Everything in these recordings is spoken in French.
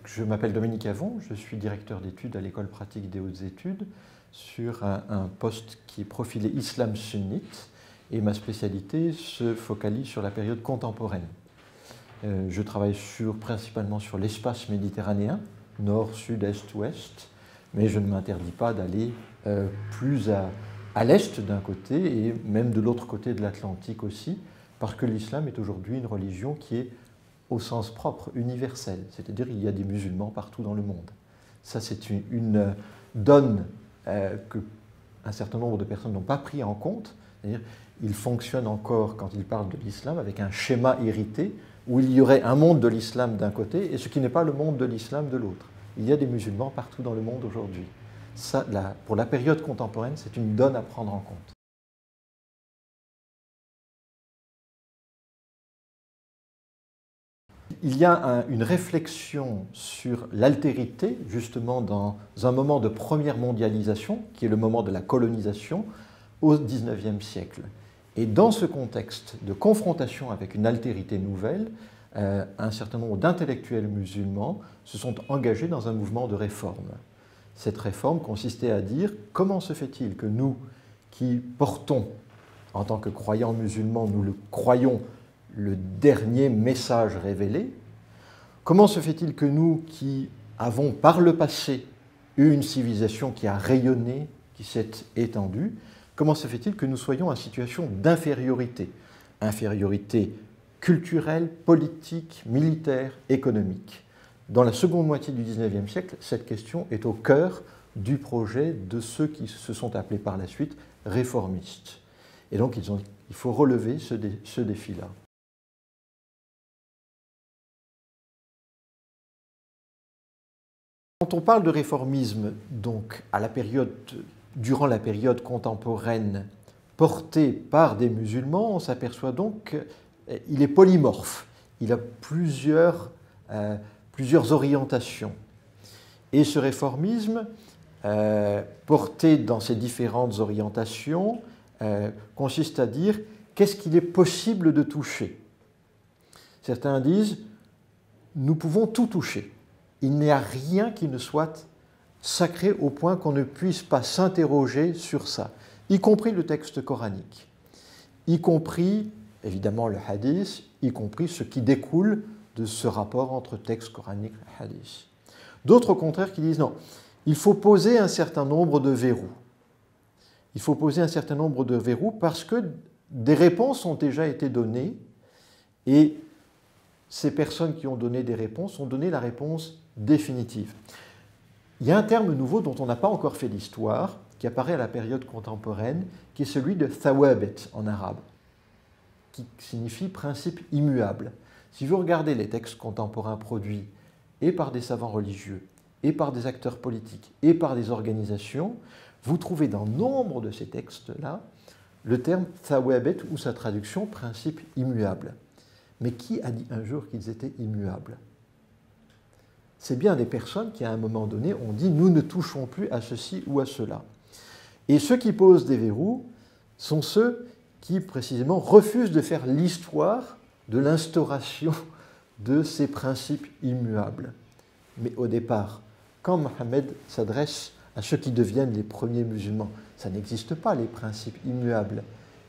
Je m'appelle Dominique Avon, je suis directeur d'études à l'École pratique des hautes études sur un poste qui est profilé islam sunnite et ma spécialité se focalise sur la période contemporaine. Je travaille principalement sur l'espace méditerranéen, nord, sud, est, ouest, mais je ne m'interdis pas d'aller plus à l'est d'un côté et même de l'autre côté de l'Atlantique aussi, parce que l'islam est aujourd'hui une religion qui est au sens propre, universel, c'est-à-dire il y a des musulmans partout dans le monde. Ça, c'est une donne qu'un certain nombre de personnes n'ont pas pris en compte, c'est-à-dire il fonctionne encore, quand il parle de l'islam, avec un schéma hérité, où il y aurait un monde de l'islam d'un côté et ce qui n'est pas le monde de l'islam de l'autre. Il y a des musulmans partout dans le monde aujourd'hui. Ça, pour la période contemporaine, c'est une donne à prendre en compte. Il y a une réflexion sur l'altérité, justement dans un moment de première mondialisation, qui est le moment de la colonisation, au XIXe siècle. Et dans ce contexte de confrontation avec une altérité nouvelle, un certain nombre d'intellectuels musulmans se sont engagés dans un mouvement de réforme. Cette réforme consistait à dire comment se fait-il que nous, qui portons, en tant que croyants musulmans, nous le croyons, le dernier message révélé, comment se fait-il que nous, qui avons par le passé eu une civilisation qui a rayonné, qui s'est étendue, comment se fait-il que nous soyons en situation d'infériorité? Infériorité culturelle, politique, militaire, économique. Dans la seconde moitié du XIXe siècle, cette question est au cœur du projet de ceux qui se sont appelés par la suite réformistes. Et donc il faut relever ce défi-là. Quand on parle de réformisme, donc durant la période contemporaine portée par des musulmans, on s'aperçoit donc qu'il est polymorphe. Il a plusieurs orientations. Et ce réformisme, porté dans ces différentes orientations, consiste à dire qu'est-ce qu'il est possible de toucher. Certains disent nous pouvons tout toucher. Il n'y a rien qui ne soit sacré au point qu'on ne puisse pas s'interroger sur ça, y compris le texte coranique, y compris évidemment le hadith, y compris ce qui découle de ce rapport entre texte coranique et hadith. D'autres au contraire qui disent non, il faut poser un certain nombre de verrous. Il faut poser un certain nombre de verrous parce que des réponses ont déjà été données et ces personnes qui ont donné des réponses ont donné la réponse définitive. Il y a un terme nouveau dont on n'a pas encore fait l'histoire, qui apparaît à la période contemporaine, qui est celui de thawabit en arabe, qui signifie principe immuable. Si vous regardez les textes contemporains produits et par des savants religieux, et par des acteurs politiques, et par des organisations, vous trouvez dans nombre de ces textes-là le terme thawabit ou sa traduction principe immuable. Mais qui a dit un jour qu'ils étaient immuables? C'est bien des personnes qui, à un moment donné, ont dit « nous ne touchons plus à ceci ou à cela ». Et ceux qui posent des verrous sont ceux qui, précisément, refusent de faire l'histoire de l'instauration de ces principes immuables. Mais au départ, quand Mohammed s'adresse à ceux qui deviennent les premiers musulmans, ça n'existe pas, les principes immuables.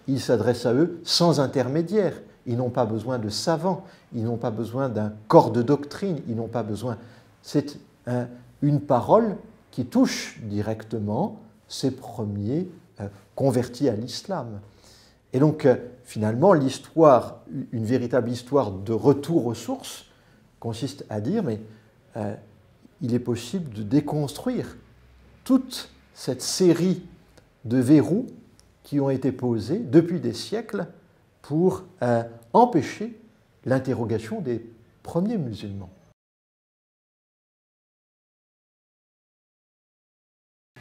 Il s'adresse à eux sans intermédiaire. Ils n'ont pas besoin de savants, ils n'ont pas besoin d'un corps de doctrine, ils n'ont pas besoin... C'est une parole qui touche directement ces premiers convertis à l'islam. Et donc, finalement, l'histoire, une véritable histoire de retour aux sources, consiste à dire, mais il est possible de déconstruire toute cette série de verrous qui ont été posés depuis des siècles pour empêcher l'interrogation des premiers musulmans.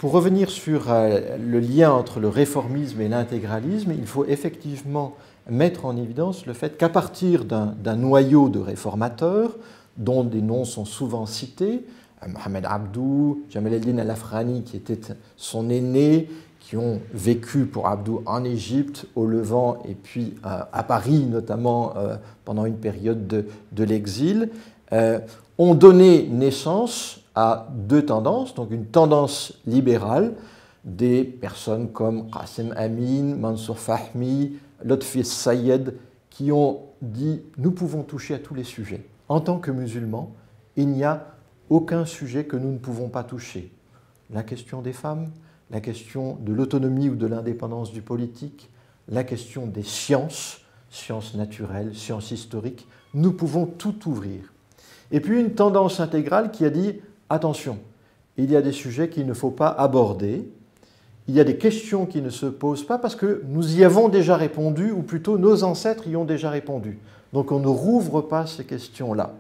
Pour revenir sur le lien entre le réformisme et l'intégralisme, il faut effectivement mettre en évidence le fait qu'à partir d'un noyau de réformateurs, dont des noms sont souvent cités, Mohamed Abdou, Jamal el-Din al-Afghani qui était son aîné, qui ont vécu pour Abdou en Égypte, au Levant et puis à Paris notamment pendant une période de l'exil, ont donné naissance à deux tendances, donc une tendance libérale, des personnes comme Qasim Amin, Mansour Fahmi, Lotfi Sayed, qui ont dit « nous pouvons toucher à tous les sujets. En tant que musulmans, il n'y a aucun sujet que nous ne pouvons pas toucher. La question des femmes, la question de l'autonomie ou de l'indépendance du politique, la question des sciences, sciences naturelles, sciences historiques, nous pouvons tout ouvrir. » Et puis une tendance intégrale qui a dit « attention, il y a des sujets qu'il ne faut pas aborder, il y a des questions qui ne se posent pas parce que nous y avons déjà répondu, ou plutôt nos ancêtres y ont déjà répondu. Donc on ne rouvre pas ces questions-là. »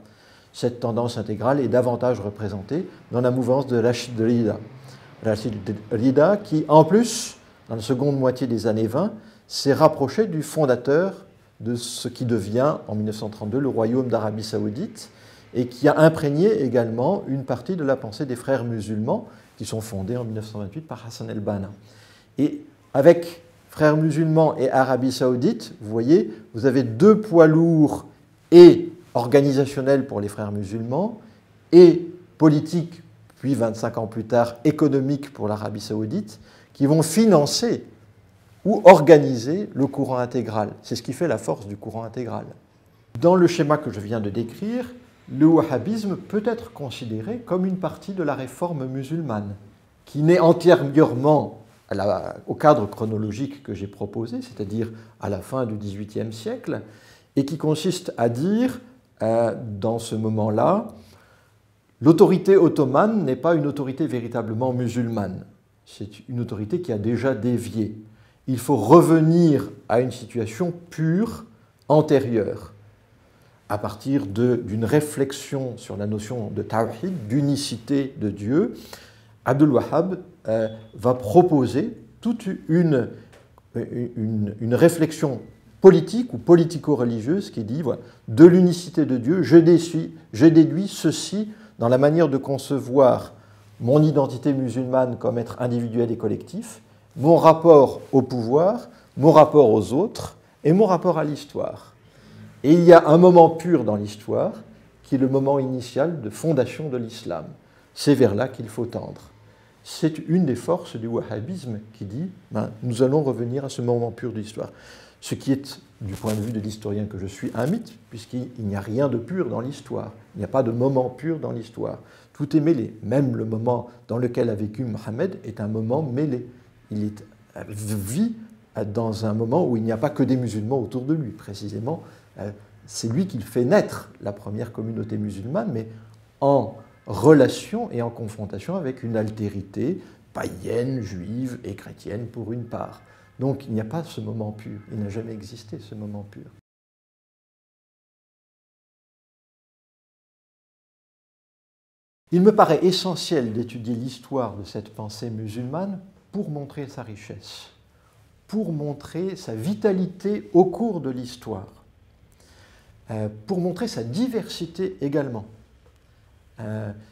Cette tendance intégrale est davantage représentée dans la mouvance de Rachid Rida. Rachid Rida qui, en plus, dans la seconde moitié des années 20, s'est rapproché du fondateur de ce qui devient, en 1932, le Royaume d'Arabie Saoudite, et qui a imprégné également une partie de la pensée des frères musulmans, qui sont fondés en 1928 par Hassan el-Banna. Et avec frères musulmans et Arabie Saoudite, vous voyez, vous avez deux poids lourds et organisationnels pour les frères musulmans et politiques, puis 25 ans plus tard, économiques pour l'Arabie Saoudite, qui vont financer ou organiser le courant intégral. C'est ce qui fait la force du courant intégral. Dans le schéma que je viens de décrire, le wahhabisme peut être considéré comme une partie de la réforme musulmane, qui naît antérieurement au cadre chronologique que j'ai proposé, c'est-à-dire à la fin du XVIIIe siècle, et qui consiste à dire, dans ce moment-là, l'autorité ottomane n'est pas une autorité véritablement musulmane, c'est une autorité qui a déjà dévié. Il faut revenir à une situation pure, antérieure, à partir d'une réflexion sur la notion de tawhid, d'unicité de Dieu. Abdul Wahhab va proposer toute une réflexion politique ou politico-religieuse qui dit voilà, de l'unicité de Dieu, je déduis ceci dans la manière de concevoir mon identité musulmane comme être individuel et collectif, mon rapport au pouvoir, mon rapport aux autres et mon rapport à l'histoire. Et il y a un moment pur dans l'histoire qui est le moment initial de fondation de l'islam. C'est vers là qu'il faut tendre. C'est une des forces du wahhabisme qui dit nous allons revenir à ce moment pur de l'histoire. Ce qui est, du point de vue de l'historien que je suis, un mythe, puisqu'il n'y a rien de pur dans l'histoire. Il n'y a pas de moment pur dans l'histoire. Tout est mêlé. Même le moment dans lequel a vécu Mohammed est un moment mêlé. Il vit dans un moment où il n'y a pas que des musulmans autour de lui, précisément. C'est lui qui fait naître la première communauté musulmane, mais en relation et en confrontation avec une altérité païenne, juive et chrétienne pour une part. Donc il n'y a pas ce moment pur, il n'a jamais existé ce moment pur. Il me paraît essentiel d'étudier l'histoire de cette pensée musulmane pour montrer sa richesse, pour montrer sa vitalité au cours de l'histoire, pour montrer sa diversité également.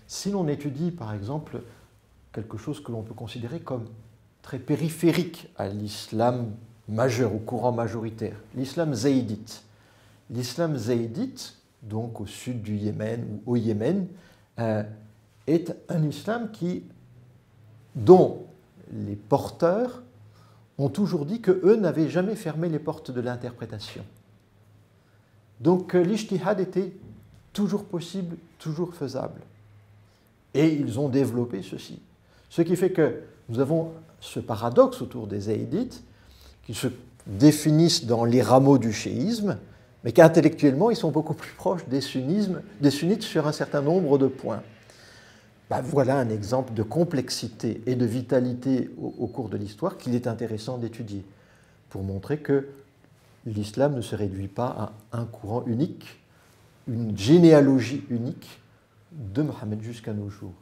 Si l'on étudie par exemple quelque chose que l'on peut considérer comme très périphérique à l'islam majeur, au courant majoritaire, l'islam zaïdite. L'islam zaïdite, donc au sud du Yémen ou au Yémen, est un islam dont les porteurs ont toujours dit qu'eux n'avaient jamais fermé les portes de l'interprétation. Donc l'ijtihad était toujours possible, toujours faisable. Et ils ont développé ceci. Ce qui fait que nous avons ce paradoxe autour des zaïdites, qui se définissent dans les rameaux du chiisme, mais qu'intellectuellement, ils sont beaucoup plus proches des sunnites sur un certain nombre de points. Voilà un exemple de complexité et de vitalité au cours de l'histoire qu'il est intéressant d'étudier, pour montrer que l'islam ne se réduit pas à un courant unique, une généalogie unique de Mohammed jusqu'à nos jours.